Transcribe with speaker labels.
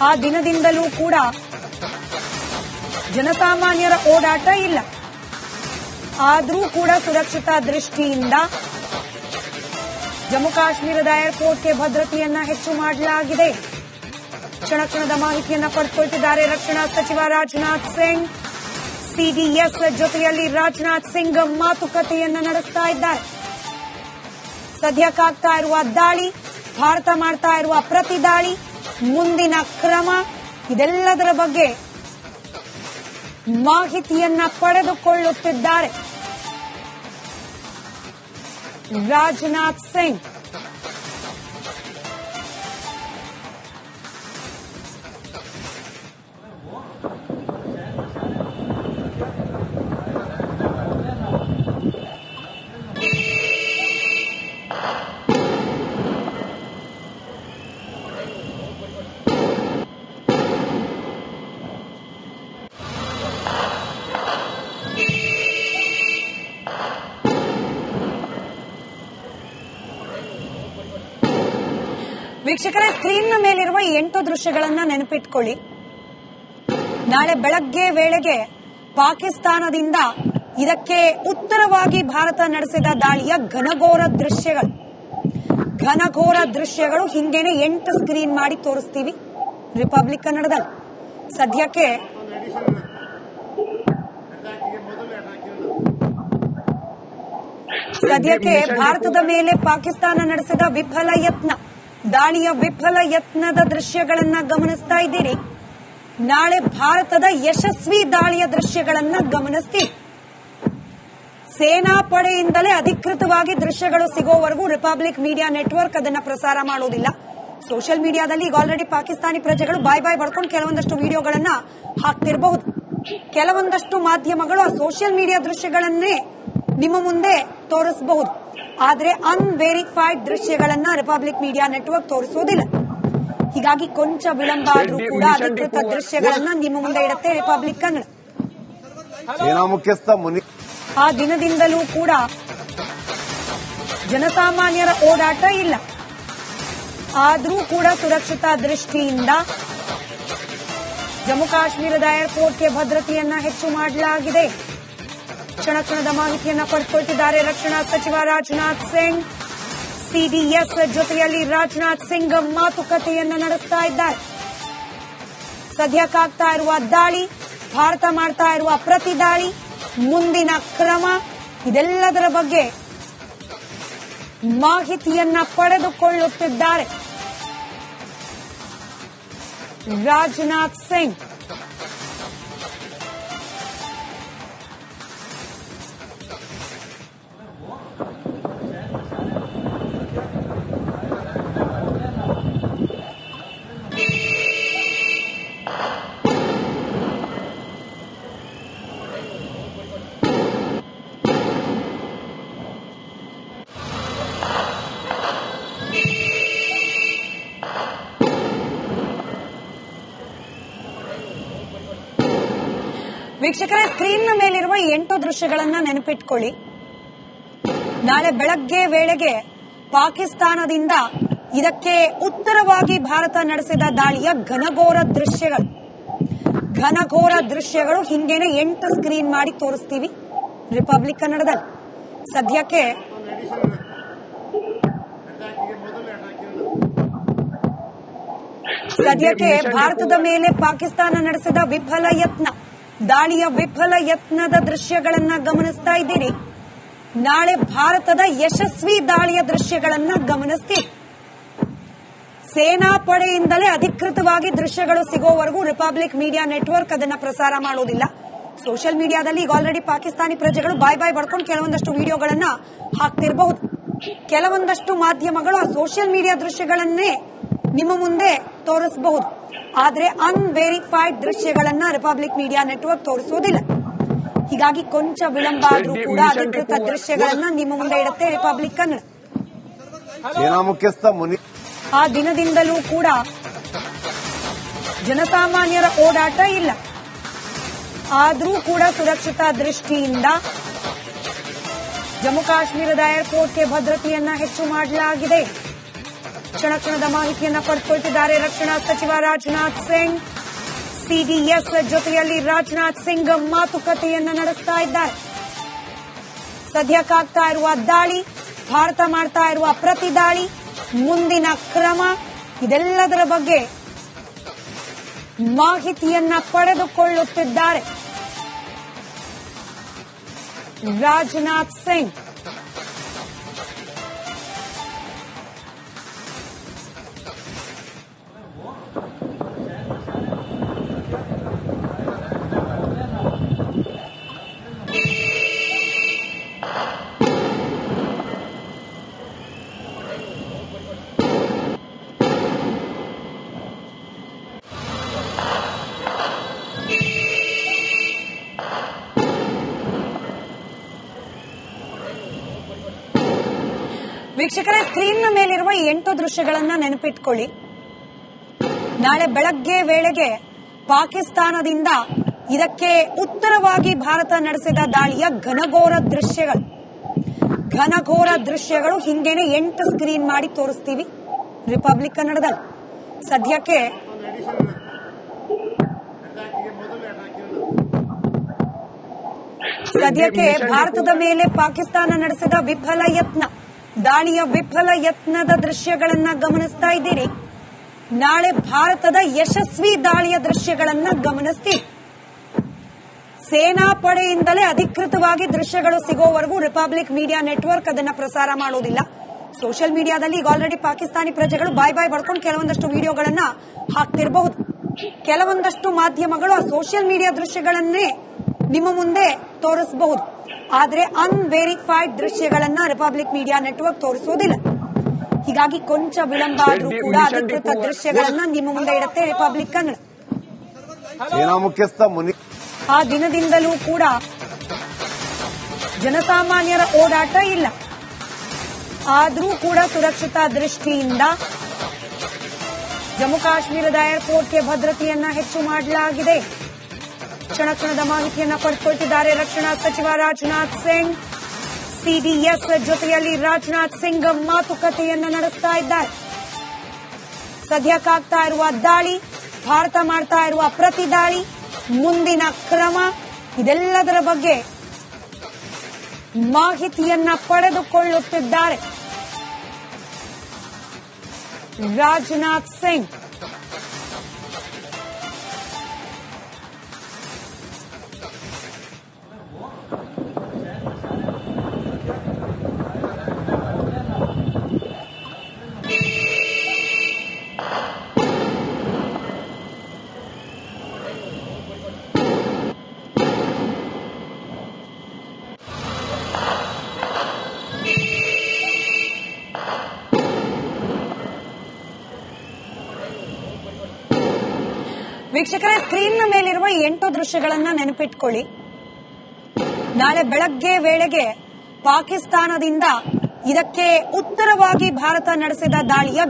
Speaker 1: ಆ ದಿನದಿಂದಲೂ ಕೂಡ ಜನಸಾಮಾನ್ಯರ ಓಡಾಟ ಇಲ್ಲ. ಆದರೂ ಕೂಡ ಸುರಕ್ಷತಾ ದೃಷ್ಟಿಯಿಂದ ಜಮ್ಮು ಕಾಶ್ಮೀರದ ಏರ್ಪೋರ್ಟ್ಗೆ ಭದ್ರತೆಯನ್ನ ಹೆಚ್ಚು ಮಾಡಲಾಗಿದೆ. ಕ್ಷಣ ಕ್ಷಣದ ಮಾಹಿತಿಯನ್ನ ಪಡೆದುಕೊಳ್ಳುತ್ತಿದ್ದಾರೆ ರಕ್ಷಣಾ ಸಚಿವ ರಾಜನಾಥ್ ಸಿಂಗ್. ಸಿಡಿಎಸ್ ಜೊತೆಯಲ್ಲಿ ರಾಜನಾಥ್ ಸಿಂಗ್ ಮಾತುಕತೆಯನ್ನ ನಡೆಸ್ತಾ ಇದ್ದಾರೆ. ಸದ್ಯಕ್ಕಾಗ್ತಾ ಇರುವ ದಾಳಿ, ಭಾರತ ಮಾಡ್ತಾ ಇರುವ ಪ್ರತಿ ದಾಳಿ, ಮುಂದಿನ ಕ್ರಮ, ಇದೆಲ್ಲದರ ಬಗ್ಗೆ ಮಾಹಿತಿಯನ್ನ ಪಡೆದುಕೊಳ್ಳುತ್ತಿದ್ದಾರೆ ರಾಜನಾಥ್ ಸಿಂಗ್. ವೀಕ್ಷಕರೇ, ಸ್ಕ್ರೀನ್ನ ಮೇಲಿರುವ 8 ದೃಶ್ಯಗಳನ್ನ ನೆನಪಿಟ್ಕೊಳ್ಳಿ. ನಾಳೆ ಬೆಳಗ್ಗೆ ವೇಳೆಗೆ ಪಾಕಿಸ್ತಾನದಿಂದ ಇದಕ್ಕೆ ಉತ್ತರವಾಗಿ ಭಾರತ ನಡೆಸಿದ ದಾಳಿಯ ಘನಘೋರ ದೃಶ್ಯಗಳು ಹಿಂಗೇನೆ 8 ಸ್ಕ್ರೀನ್ ಮಾಡಿ ತೋರಿಸ್ತೀವಿ ರಿಪಬ್ಲಿಕ್ ಕನ್ನಡದಲ್ಲಿ. ಸದ್ಯಕ್ಕೆ ಭಾರತದ ಮೇಲೆ ಪಾಕಿಸ್ತಾನ ನಡೆಸಿದ ದಾಳಿಯ ವಿಫಲ ಯತ್ನದ ದೃಶ್ಯಗಳನ್ನ ಗಮನಿಸ್ತಾ ಇದ್ದೀರಿ. ನಾಳೆ ಭಾರತದ ಯಶಸ್ವಿ ದಾಳಿಯ ದೃಶ್ಯಗಳನ್ನ ಗಮನಿಸ್ತೀವಿ. ಸೇನಾ ಪಡೆಯಿಂದಲೇ ಅಧಿಕೃತವಾಗಿ ದೃಶ್ಯಗಳು ಸಿಗೋವರೆಗೂ ರಿಪಬ್ಲಿಕ್ ಮೀಡಿಯಾ ನೆಟ್ವರ್ಕ್ ಅದನ್ನ ಪ್ರಸಾರ ಮಾಡೋದಿಲ್ಲ. ಸೋಷಿಯಲ್ ಮೀಡಿಯಾದಲ್ಲಿ ಈಗ ಆಲ್ರೆಡಿ ಪಾಕಿಸ್ತಾನಿ ಪ್ರಜೆಗಳು ಬಾಯ್ ಬಡ್ಕೊಂಡು ಕೆಲವೊಂದಷ್ಟು ವಿಡಿಯೋಗಳನ್ನ ಹಾಕ್ತಿರಬಹುದು. ಕೆಲವೊಂದಷ್ಟು ಮಾಧ್ಯಮಗಳು ಆ ಸೋಷಿಯಲ್ ಮೀಡಿಯಾ ದೃಶ್ಯಗಳನ್ನೇ ನಿಮ್ಮ ಮುಂದೆ ತೋರಿಸಬಹುದು. ಆದರೆ ಅನ್ವೆರಿಫೈಡ್ ದೃಶ್ಯಗಳನ್ನ ರಿಪಬ್ಲಿಕ್ ಮೀಡಿಯಾ ನೆಟ್ವರ್ಕ್ ತೋರಿಸೋದಿಲ್ಲ. ಹೀಗಾಗಿ ಕೊಂಚ ವಿಳಂಬ ಆದ್ರೂ ಕೂಡ ಅಧಿಕೃತ ದೃಶ್ಯಗಳನ್ನ ನಿಮ್ಮ ಮುಂದೆ ಇಡುತ್ತೆ ರಿಪಬ್ಲಿಕ್ ಕನ್ನಡ.
Speaker 2: ಸೇನಾ ಮುಖ್ಯಸ್ಥ
Speaker 1: ಆ ದಿನದಿಂದಲೂ ಕೂಡ ಜನಸಾಮಾನ್ಯರ ಓಡಾಟ ಇಲ್ಲ. ಆದರೂ ಕೂಡ ಸುರಕ್ಷತಾ ದೃಷ್ಟಿಯಿಂದ ಜಮ್ಮು ಕಾಶ್ಮೀರದ ಏರ್ಪೋರ್ಟ್ಗೆ ಭದ್ರತೆಯನ್ನ ಹೆಚ್ಚು ಮಾಡಲಾಗಿದೆ. ಕ್ಷಣ ಕ್ಷಣದ ಮಾಹಿತಿಯನ್ನ ಪಡೆದುಕೊಳ್ಳುತ್ತಿದ್ದಾರೆ ರಕ್ಷಣಾ ಸಚಿವ ರಾಜನಾಥ್ ಸಿಂಗ್. ಸಿಡಿಎಸ್ ಜೊತೆಯಲ್ಲಿ ರಾಜನಾಥ್ ಸಿಂಗ್ ಮಾತುಕತೆಯನ್ನ ನಡೆಸ್ತಾ ಇದ್ದಾರೆ. ಸದ್ಯಕ್ಕಾಗ್ತಾ ಇರುವ ದಾಳಿ, ಭಾರತ ಮಾಡ್ತಾ ಇರುವ ಪ್ರತಿ ದಾಳಿ, ಮುಂದಿನ ಕ್ರಮ, ಇದೆಲ್ಲದರ ಬಗ್ಗೆ ಮಾಹಿತಿಯನ್ನ ಪಡೆದುಕೊಳ್ಳುತ್ತಿದ್ದಾರೆ ರಾಜನಾಥ್ ಸಿಂಗ್. ವೀಕ್ಷಕರೇ, ಸ್ಕ್ರೀನ್ನ ಮೇಲಿರುವ 8 ದೃಶ್ಯಗಳನ್ನ ನೆನಪಿಟ್ಕೊಳ್ಳಿ. ನಾಳೆ ಬೆಳಗ್ಗೆ ವೇಳೆಗೆ ಪಾಕಿಸ್ತಾನದಿಂದ ಇದಕ್ಕೆ ಉತ್ತರವಾಗಿ ಭಾರತ ನಡೆಸಿದ ದಾಳಿಯ ಘನಘೋರ ದೃಶ್ಯಗಳು ಹಿಂಗೇನೆ 8 ಸ್ಕ್ರೀನ್ ಮಾಡಿ ತೋರಿಸ್ತೀವಿ ರಿಪಬ್ಲಿಕ್ ಕನ್ನಡದಲ್ಲಿ. ಸದ್ಯಕ್ಕೆ ಭಾರತದ ಮೇಲೆ ಪಾಕಿಸ್ತಾನ ನಡೆಸಿದ ದಾಳಿಯ ವಿಫಲ ಯತ್ನದ ದೃಶ್ಯಗಳನ್ನ ಗಮನಿಸ್ತಾ ಇದ್ದೀರಿ. ನಾಳೆ ಭಾರತದ ಯಶಸ್ವಿ ದಾಳಿಯ ದೃಶ್ಯಗಳನ್ನ ಗಮನಿಸ್ತೀವಿ. ಸೇನಾ ಪಡೆಯಿಂದಲೇ ಅಧಿಕೃತವಾಗಿ ದೃಶ್ಯಗಳು ಸಿಗೋವರೆಗೂ ರಿಪಬ್ಲಿಕ್ ಮೀಡಿಯಾ ನೆಟ್ವರ್ಕ್ ಅದನ್ನ ಪ್ರಸಾರ ಮಾಡೋದಿಲ್ಲ. ಸೋಷಿಯಲ್ ಮೀಡಿಯಾದಲ್ಲಿ ಈಗ ಆಲ್ರೆಡಿ ಪಾಕಿಸ್ತಾನಿ ಪ್ರಜೆಗಳು ಬಾಯ್ ಬಡ್ಕೊಂಡು ಕೆಲವೊಂದಷ್ಟು ವಿಡಿಯೋಗಳನ್ನ ಹಾಕ್ತಿರಬಹುದು. ಕೆಲವೊಂದಷ್ಟು ಮಾಧ್ಯಮಗಳು ಆ ಸೋಷಿಯಲ್ ಮೀಡಿಯಾ ದೃಶ್ಯಗಳನ್ನೇ ನಿಮ್ಮ ಮುಂದೆ ತೋರಿಸಬಹುದು. ಆದರೆ ಅನ್ವೆರಿಫೈಡ್ ದೃಶ್ಯಗಳನ್ನ ರಿಪಬ್ಲಿಕ್ ಮೀಡಿಯಾ ನೆಟ್ವರ್ಕ್ ತೋರಿಸೋದಿಲ್ಲ. ಹೀಗಾಗಿ ಕೊಂಚ ವಿಳಂಬ ಆದ್ರೂ ಕೂಡ ಅಧಿಕೃತ ದೃಶ್ಯಗಳನ್ನ ನಿಮ್ಮ ಮುಂದೆ ಇಡುತ್ತೆ ರಿಪಬ್ಲಿಕ್ ಕನ್ನಡ.
Speaker 2: ಸೇನಾ ಮುಖ್ಯಸ್ಥ
Speaker 1: ಆ ದಿನದಿಂದಲೂ ಕೂಡ ಜನಸಾಮಾನ್ಯರ ಓಡಾಟ ಇಲ್ಲ. ಆದರೂ ಕೂಡ ಸುರಕ್ಷತಾ ದೃಷ್ಟಿಯಿಂದ ಜಮ್ಮು ಕಾಶ್ಮೀರದ ಏರ್ಪೋರ್ಟ್ಗೆ ಭದ್ರತೆಯನ್ನ ಹೆಚ್ಚು ಮಾಡಲಾಗಿದೆ. ಕ್ಷಣ ಕ್ಷಣದ ಮಾಹಿತಿಯನ್ನ ಪಡೆದುಕೊಳ್ತಿದ್ದಾರೆ ರಕ್ಷಣಾ ಸಚಿವ ರಾಜನಾಥ್ ಸಿಂಗ್. ಸಿಡಿಎಸ್ ಜೊತೆಯಲ್ಲಿ ರಾಜನಾಥ್ ಸಿಂಗ್ ಮಾತುಕತೆಯನ್ನ ನಡೆಸ್ತಾ ಇದ್ದಾರೆ. ಸದ್ಯಕ್ಕಾಗ್ತಾ ಇರುವ ದಾಳಿ, ಭಾರತ ಮಾಡ್ತಾ ಇರುವ ಪ್ರತಿ ದಾಳಿ, ಮುಂದಿನ ಕ್ರಮ, ಇದೆಲ್ಲದರ ಬಗ್ಗೆ ಮಾಹಿತಿಯನ್ನ ಪಡೆದುಕೊಳ್ಳುತ್ತಿದ್ದಾರೆ ರಾಜನಾಥ್ ಸಿಂಗ್. ವೀಕ್ಷಕರೇ, ಸ್ಕ್ರೀನ್ನ ಮೇಲಿರುವ 8 ದೃಶ್ಯಗಳನ್ನ ನೆನಪಿಟ್ಕೊಳ್ಳಿ. ನಾಳೆ ಬೆಳಗ್ಗೆ ವೇಳೆಗೆ ಪಾಕಿಸ್ತಾನದಿಂದ ಇದಕ್ಕೆ ಉತ್ತರವಾಗಿ ಭಾರತ ನಡೆಸಿದ ದಾಳಿಯ ಘನಘೋರ ದೃಶ್ಯಗಳು ಹಿಂಗೇನೆ 8 ಸ್ಕ್ರೀನ್ ಮಾಡಿ ತೋರಿಸ್ತೀವಿ ರಿಪಬ್ಲಿಕ್ ಕನ್ನಡದಲ್ಲಿ. ಸದ್ಯಕ್ಕೆ ಭಾರತದ ಮೇಲೆ ಪಾಕಿಸ್ತಾನ ನಡೆಸಿದ ದಾಳಿಯ ವಿಫಲ ಯತ್ನದ ದೃಶ್ಯಗಳನ್ನ ಗಮನಿಸ್ತಾ ಇದ್ದೀರಿ. ನಾಳೆ ಭಾರತದ ಯಶಸ್ವಿ ದಾಳಿಯ ದೃಶ್ಯಗಳನ್ನ ಗಮನಿಸ್ತೀವಿ. ಸೇನಾ ಪಡೆಯಿಂದಲೇ ಅಧಿಕೃತವಾಗಿ ದೃಶ್ಯಗಳು ಸಿಗೋವರೆಗೂ ರಿಪಬ್ಲಿಕ್ ಮೀಡಿಯಾ ನೆಟ್ವರ್ಕ್ ಅದನ್ನ ಪ್ರಸಾರ ಮಾಡೋದಿಲ್ಲ. ಸೋಷಿಯಲ್ ಮೀಡಿಯಾದಲ್ಲಿ ಈಗ ಆಲ್ರೆಡಿ ಪಾಕಿಸ್ತಾನಿ ಪ್ರಜೆಗಳು ಬಾಯ್ ಬಡ್ಕೊಂಡು ಕೆಲವೊಂದಷ್ಟು ವಿಡಿಯೋಗಳನ್ನ ಹಾಕ್ತಿರಬಹುದು. ಕೆಲವೊಂದಷ್ಟು ಮಾಧ್ಯಮಗಳು ಆ ಸೋಷಿಯಲ್ ಮೀಡಿಯಾ ದೃಶ್ಯಗಳನ್ನೇ ನಿಮ್ಮ ಮುಂದೆ ತೋರಿಸಬಹುದು. ಆದರೆ ಅನ್ವೆರಿಫೈಡ್ ದೃಶ್ಯಗಳನ್ನ ರಿಪಬ್ಲಿಕ್ ಮೀಡಿಯಾ ನೆಟ್ವರ್ಕ್ ತೋರಿಸೋದಿಲ್ಲ. ಹೀಗಾಗಿ ಕೊಂಚ ವಿಳಂಬ ಆದ್ರೂ ಕೂಡ ಅಧಿಕೃತ ದೃಶ್ಯಗಳನ್ನ ನಿಮ್ಮ ಮುಂದೆ ಇಡುತ್ತೆ ರಿಪಬ್ಲಿಕ್ ಕನ್ನಡ.
Speaker 2: ಸೇನಾ ಮುಖ್ಯಸ್ಥ
Speaker 1: ಆ ದಿನದಿಂದಲೂ ಕೂಡ ಜನಸಾಮಾನ್ಯರ ಓಡಾಟ ಇಲ್ಲ. ಆದ್ರೂ ಕೂಡ ಸುರಕ್ಷತಾ ದೃಷ್ಟಿಯಿಂದ ಜಮ್ಮು ಕಾಶ್ಮೀರದ ಏರ್ಪೋರ್ಟ್ಗೆ ಭದ್ರತೆಯನ್ನ ಹೆಚ್ಚು ಮಾಡಲಾಗಿದೆ. ಕ್ಷಣ ಕ್ಷಣದ ಮಾಹಿತಿಯನ್ನ ಪಡೆದುಕೊಳ್ತಿದ್ದಾರೆ ರಕ್ಷಣಾ ಸಚಿವ ರಾಜನಾಥ್ ಸಿಂಗ್. ಸಿಡಿಎಸ್ ಜೊತೆಯಲ್ಲಿ ರಾಜನಾಥ್ ಸಿಂಗ್ ಮಾತುಕತೆಯನ್ನ ನಡೆಸ್ತಾ ಇದ್ದಾರೆ. ಸದ್ಯಕ್ಕಾಗ್ತಾ ಇರುವ ದಾಳಿ, ಭಾರತ ಮಾಡ್ತಾ ಇರುವ ಪ್ರತಿ ದಾಳಿ, ಮುಂದಿನ ಕ್ರಮ, ಇದೆಲ್ಲದರ ಬಗ್ಗೆ ಮಾಹಿತಿಯನ್ನ ಪಡೆದುಕೊಳ್ಳುತ್ತಿದ್ದಾರೆ ರಾಜನಾಥ್ ಸಿಂಗ್. ವೀಕ್ಷಕರೇ, ಸ್ಕ್ರೀನ್ನ ಮೇಲಿರುವ 8 ದೃಶ್ಯಗಳನ್ನ ನೆನಪಿಟ್ಕೊಳ್ಳಿ. ನಾಳೆ ಬೆಳಗ್ಗೆ ವೇಳೆಗೆ ಪಾಕಿಸ್ತಾನದಿಂದ ಇದಕ್ಕೆ ಉತ್ತರವಾಗಿ ಭಾರತ ನಡೆಸಿದ ದಾಳಿಯ